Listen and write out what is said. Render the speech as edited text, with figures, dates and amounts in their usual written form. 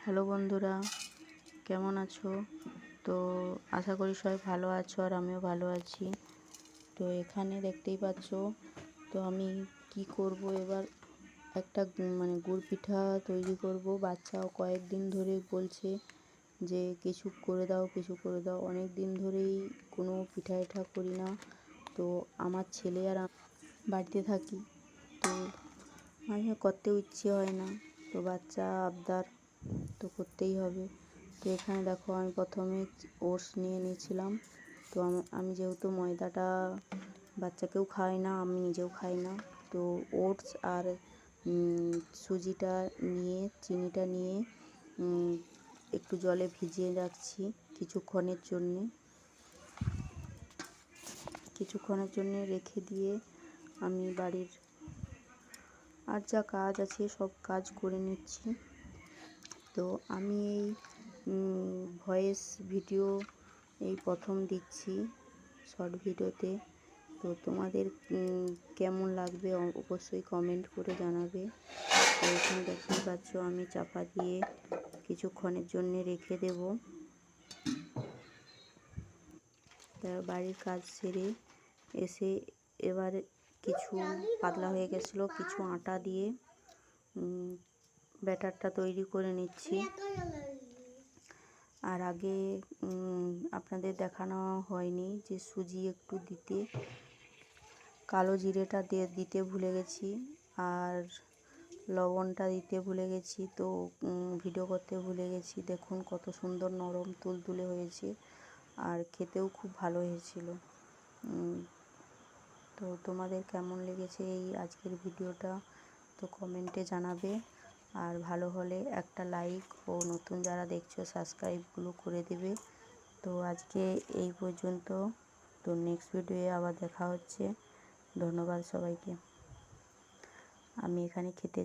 Hello বন্ধুরা, কেমন আছো? তো আশা করি সবাই ভালো আছো আর আমিও ভালো আছি। তো এখানে দেখতেই পাচ্ছ, তো আমি কি করব এবার, একটা গুড় পিঠা তৈরি করব। বাচ্চাও কয়েকদিন ধরে বলছে যে কিছু করে দাও, কিছু করে দাও। অনেক দিন ধরেই কোনো পিঠা করি না। তো আমার ছেলে আর বাড়িতে থাকি, তো আমার করতেও ইচ্ছে হয় না। তো বাচ্চা আবদার, তো করতেই হবে। তো এখানে দেখো, আমি প্রথমে ওটস নিয়ে নিয়েছিলাম। তো আমি যেহেতু ময়দাটা বাচ্চাকেও খাই না, আমি নিজেও খাই না, তো ওটস আর সুজিটা নিয়ে, চিনিটা নিয়ে একটু জলে ভিজিয়ে রাখছি কিছুক্ষণের জন্য রেখে দিয়ে আমি বাড়ির আর যা কাজ আছে সব কাজ করে নিচ্ছি। তো আমি এই ভয়েস ভিডিও এই প্রথম দিচ্ছি শর্ট ভিডিওতে। তো তোমাদের কেমন লাগবে অবশ্যই কমেন্ট করে জানাবে। তো এখানে দেখতেই পাচ্ছ, আমি চাপা দিয়ে কিছুক্ষণের জন্য রেখে দেব। তার বাড়ির কাজ সেরে এসে এবার কিছু পাতলা হয়ে গেছিলো, কিছু আটা দিয়ে ব্যাটারটা তৈরি করে নিচ্ছি। আর আগে আপনাদের দেখানো হয়নি যে সুজি একটু দিতে, কালো জিরেটা দিতে ভুলে গেছি, আর লবণটা দিতে ভুলে গেছি। তো ভিডিও করতে ভুলে গেছি। দেখুন কত সুন্দর নরম তুলতুলে হয়েছে, আর খেতেও খুব ভালো হয়েছিল। তো তোমাদের কেমন লেগেছে এই আজকের ভিডিওটা, তো কমেন্টে জানাবে। আর ভালো হলে একটা লাইক, ও নতুন যারা দেখছো সাবস্ক্রাইবগুলো করে দেবে। তো আজকে এই পর্যন্ত। তো নেক্সট ভিডিওয়ে আবার দেখা হচ্ছে। ধন্যবাদ সবাইকে। আমি এখানে খেতে